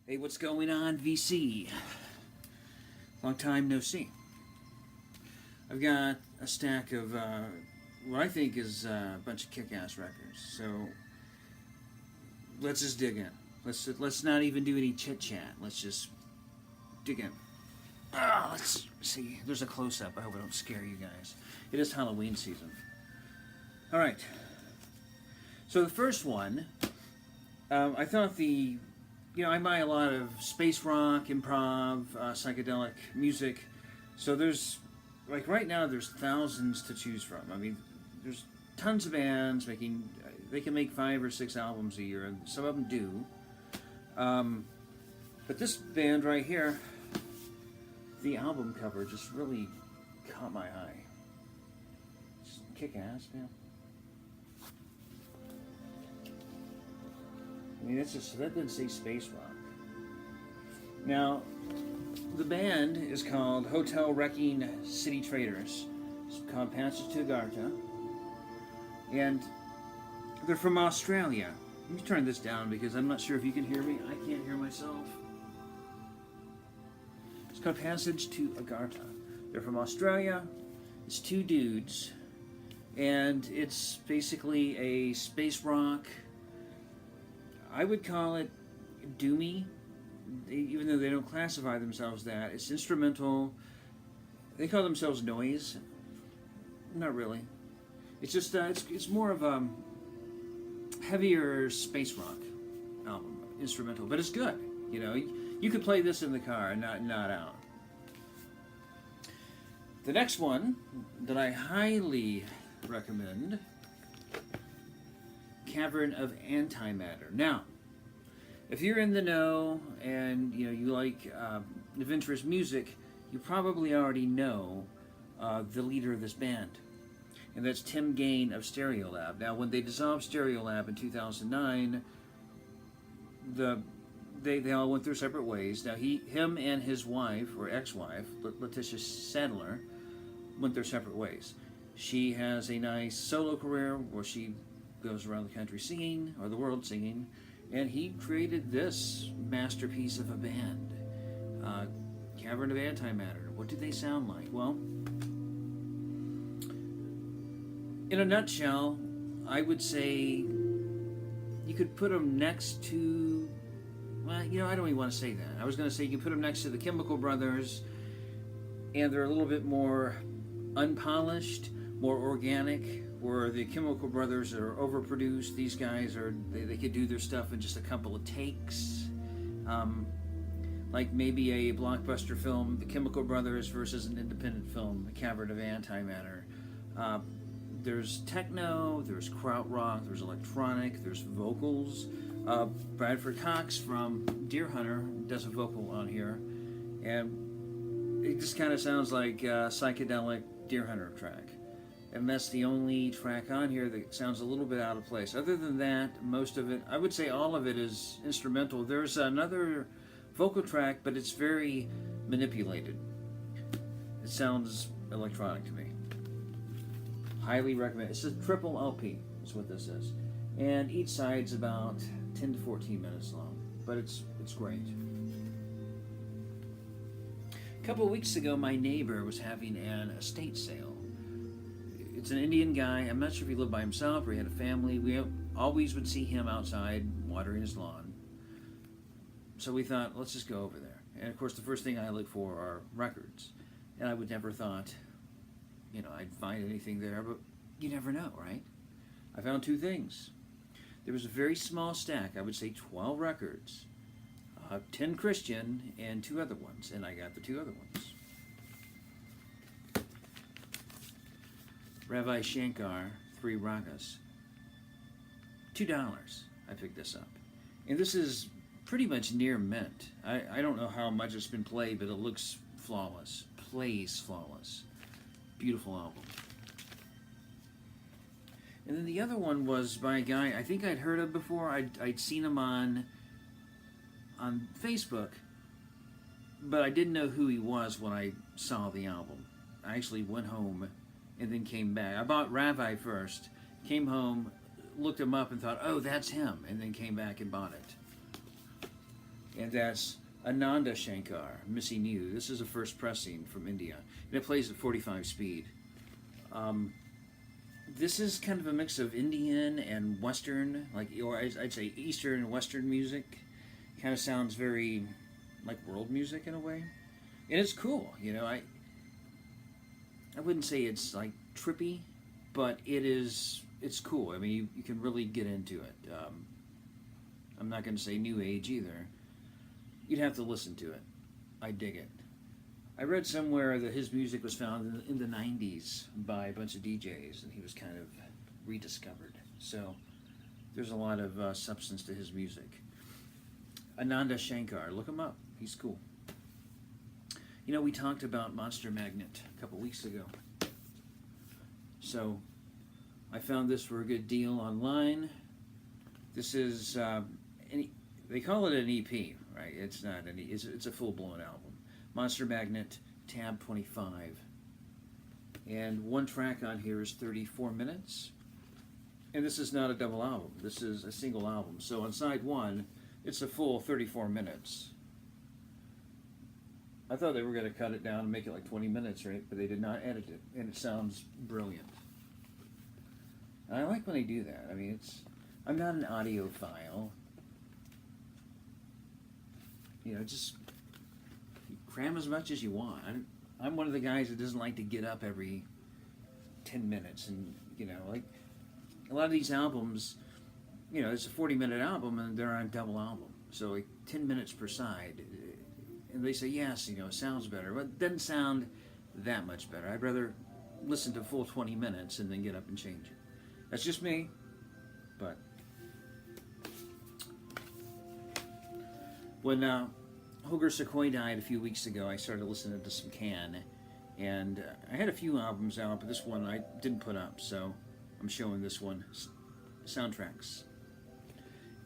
Hey, what's going on, VC? Long time no see. I've got a stack of what I think is a bunch of kick-ass records. So let's just dig in. Let's not even do any chit-chat. Let's just dig in. Let's see. There's a close-up. I hope I don't scare you guys. It is Halloween season. All right. So the first one, I thought I buy a lot of space rock, improv, psychedelic music. So there's, like right now, there's thousands to choose from. I mean, there's tons of bands making, they can make 5 or 6 albums a year, and some of them do. But this band right here, the album cover just really caught my eye. Just kick ass, man. I mean, that didn't say space rock. Now, the band is called Hotel Wrecking City Traders. It's called Passage to Agartha. And they're from Australia. Let me turn this down because I'm not sure if you can hear me. I can't hear myself. It's called Passage to Agartha. They're from Australia. It's 2 dudes. And it's basically a space rock. I would call it doomy, even though they don't classify themselves that. It's instrumental. They call themselves noise. Not really. It's just it's more of a heavier space rock album, instrumental, but it's good. You know, you could play this in the car and not out. The next one that I highly recommend, Cavern of Antimatter. Now, if you're in the know and you like adventurous music, you probably already know the leader of this band, and that's Tim Gain of Stereolab. Now, when they dissolved Stereolab in 2009, they all went their separate ways. Now, him and his wife or ex-wife, Letitia Sadler, went their separate ways. She has a nice solo career where she goes around the country singing, or the world singing, and he created this masterpiece of a band, Cavern of Antimatter. What do they sound like? Well, in a nutshell, I would say you could put them next to, well, I don't even want to say that. I was going to say you could put them next to the Chemical Brothers, and they're a little bit more unpolished, more organic, where the Chemical Brothers are overproduced. These guys they could do their stuff in just a couple of takes. Like maybe a blockbuster film, The Chemical Brothers, versus an independent film, The Cavern of Antimatter. There's techno, there's krautrock, there's electronic, there's vocals. Bradford Cox from Deer Hunter does a vocal on here, and it just kind of sounds like a psychedelic Deer Hunter track. And that's the only track on here that sounds a little bit out of place. Other than that, most of it, I would say all of it is instrumental. There's another vocal track, but it's very manipulated. It sounds electronic to me. Highly recommend. It's a triple LP, is what this is. And each side's about 10 to 14 minutes long, but it's great. A couple of weeks ago, my neighbor was having an estate sale. It's an Indian guy. I'm not sure if he lived by himself or he had a family. We always would see him outside watering his lawn. So we thought, let's just go over there. And of course, the first thing I look for are records. And I would never thought, I'd find anything there, but you never know, right? I found 2 things. There was a very small stack, I would say 12 records, 10 Christian and 2 other ones, and I got the 2 other ones. Ravi Shankar, 3 Ragas. $2. I picked this up. And this is pretty much near mint. I don't know how much it's been played, but it looks flawless. Plays flawless. Beautiful album. And then the other one was by a guy I think I'd heard of before. I'd seen him on Facebook, but I didn't know who he was when I saw the album. I actually went home and then came back. I bought Ravi first, came home, looked him up and thought, oh, that's him, and then came back and bought it. and that's Ananda Shankar, Missing You. This is a first pressing from India, and it plays at 45 speed. Um, this is kind of a mix of Indian and Western, like, or I'd say Eastern and Western music. Kind of sounds very like world music in a way, and it's cool. I wouldn't say it's like trippy, but it's cool. I mean, you can really get into it. I'm not going to say new age either. You'd have to listen to it. I dig it. I read somewhere that his music was found in the 90s by a bunch of DJs, and he was kind of rediscovered. So there's a lot of substance to his music. Ananda Shankar, look him up. He's cool. We talked about Monster Magnet a couple weeks ago. So I found this for a good deal online. This is, they call it an EP, right? It's not an EP, it's a full-blown album. Monster Magnet, tab 25. And one track on here is 34 minutes. And this is not a double album. This is a single album. So on side one, it's a full 34 minutes. I thought they were going to cut it down and make it like 20 minutes, right? But they did not edit it, and it sounds brilliant. And I like when they do that. I mean, I'm not an audiophile. Just cram as much as you want. I'm one of the guys that doesn't like to get up every 10 minutes. And, like a lot of these albums, it's a 40-minute album, and they're on double album. So like 10 minutes per side. And they say, yes, it sounds better. But it doesn't sound that much better. I'd rather listen to full 20 minutes and then get up and change it. That's just me. But when Holger Sequoia died a few weeks ago, I started listening to some Can. And I had a few albums out, but this one I didn't put up. So I'm showing this one, Soundtracks.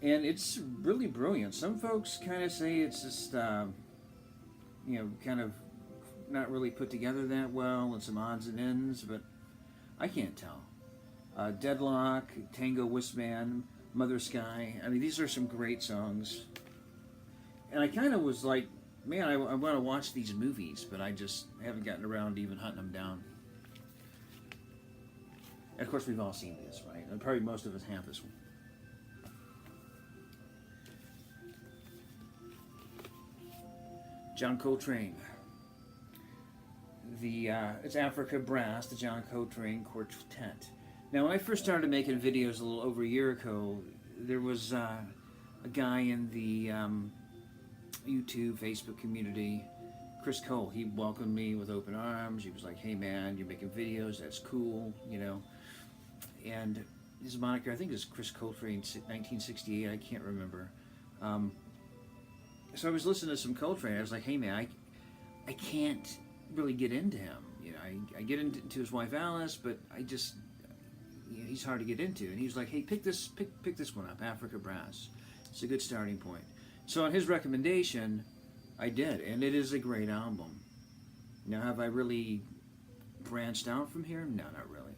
And it's really brilliant. Some folks kind of say it's just, kind of not really put together that well, and some odds and ends, but I can't tell. Deadlock, Tango Wistman, Mother Sky. I mean, these are some great songs. And I kind of was like, man, I want to watch these movies, but I just haven't gotten around to even hunting them down. And of course, we've all seen this, right? And probably most of us have this one. John Coltrane. It's Africa Brass, the John Coltrane Quartet. Now, when I first started making videos a little over a year ago, there was a guy in the YouTube, Facebook community, Chris Cole. He welcomed me with open arms. He was like, hey man, you're making videos, that's cool, And his moniker, I think, is Chris Coltrane, 1968, I can't remember. So I was listening to some Coltrane. I was like, hey man, I can't really get into him. I get into his wife Alice, but I just, he's hard to get into. And he was like, hey, pick this one up, Africa Brass. It's a good starting point. So on his recommendation, I did, and it is a great album. Now, have I really branched out from here? No, not really.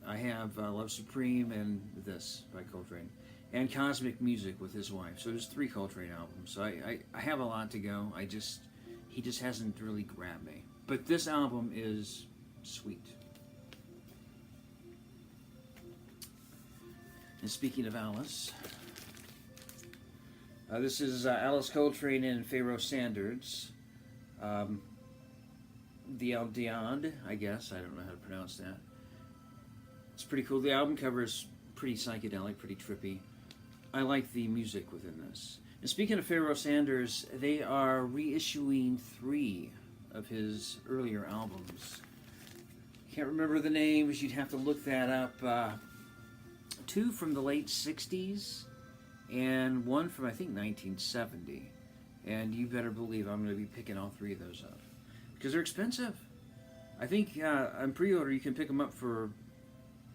I have Love Supreme and this by Coltrane, and Cosmic Music with his wife. So there's 3 Coltrane albums. So I have a lot to go. He just hasn't really grabbed me. But this album is sweet. And speaking of Alice, this is Alice Coltrane and Pharoah Sanders. The El Diand, I guess. I don't know how to pronounce that. It's pretty cool. The album cover is pretty psychedelic, pretty trippy. I like the music within this. And speaking of Pharoah Sanders, they are reissuing 3 of his earlier albums. Can't remember the names. You'd have to look that up. 2 from the late 60s and 1 from, I think, 1970. And you better believe I'm going to be picking all 3 of those up because they're expensive. I think on pre-order you can pick them up for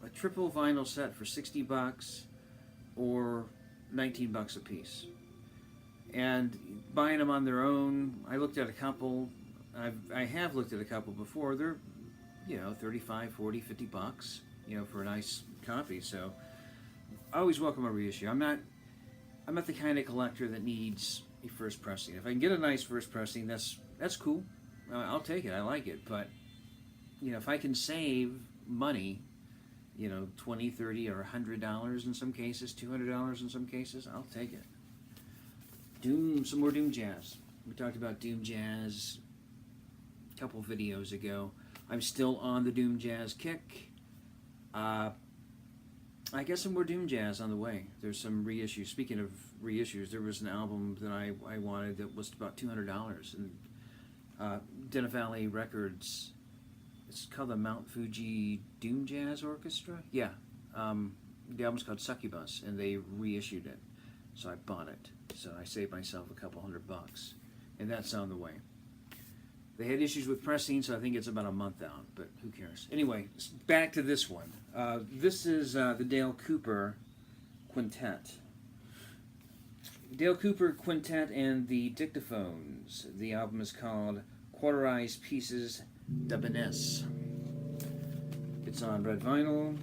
a triple vinyl set for $60 or $19 a piece. And buying them on their own, I looked at a couple. I have looked at a couple before. They're, $35, $40, $50, for a nice copy. So I always welcome a reissue. I'm not the kind of collector that needs, a first pressing. If I can get a nice first pressing, that's cool. I'll take it. I like it. But if I can save money, 20, 30, or $100 in some cases, $200 in some cases, I'll take it. Some more Doom Jazz. We talked about Doom Jazz a couple videos ago. I'm still on the Doom Jazz kick. I got some more Doom Jazz on the way. There's some reissues. Speaking of reissues, there was an album that I wanted that was about $200. And Denna Valley Records, it's called the Mount Fuji Doom Jazz Orchestra. Yeah. The album's called Succubus, and they reissued it. So I bought it. So I saved myself a couple $100. And that's on the way. They had issues with pressing, so I think it's about a month out, but who cares? Anyway, back to this one. This is the Dale Cooper Quintet. Dale Cooper Quintet and the Dictaphones. The album is called Quarterized Pieces d'Ebenesse. It's on red vinyl.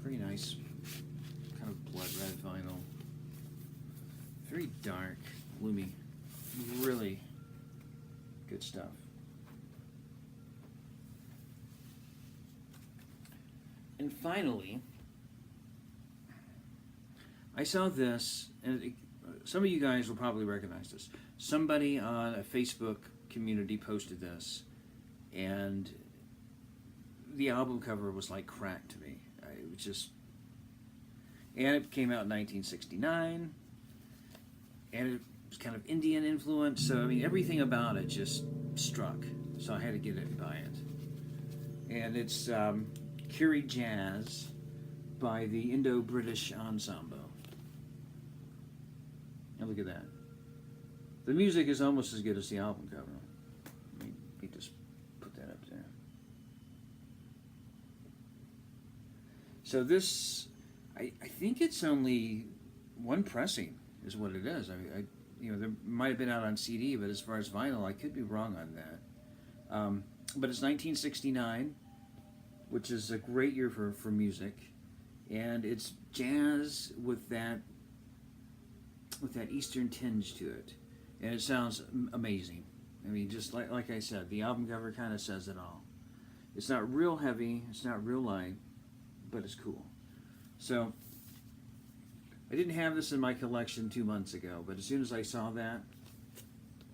Very nice. Kind of blood red vinyl. Very dark, gloomy. Really good stuff. And finally, I saw this, and some of you guys will probably recognize this. Somebody on a Facebook community posted this, and the album cover was like crack to me. It was just, and it came out in 1969, and it was kind of Indian influence, so I mean everything about it just struck. So I had to get it and buy it. And it's Curie Jazz by the Indo-British Ensemble. And look at that. The music is almost as good as the album cover. Let me just put that up there. So this, I think it's only one pressing is what it is. There might have been out on CD, but as far as vinyl, I could be wrong on that. But it's 1969, which is a great year for music, and it's jazz with that Eastern tinge to it, and it sounds amazing. I mean, just like I said, the album cover kind of says it all. It's not real heavy, it's not real light, but it's cool. So I didn't have this in my collection 2 months ago, but as soon as I saw that,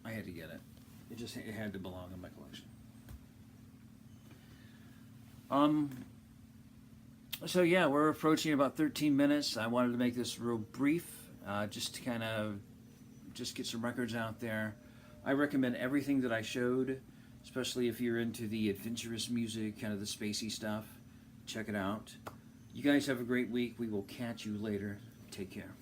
I had to get it. It had to belong in my collection. So yeah, we're approaching about 13 minutes. I wanted to make this real brief, just to kind of just get some records out there. I recommend everything that I showed, especially if you're into the adventurous music, kind of the spacey stuff. Check it out. You guys have a great week. We will catch you later. Take care.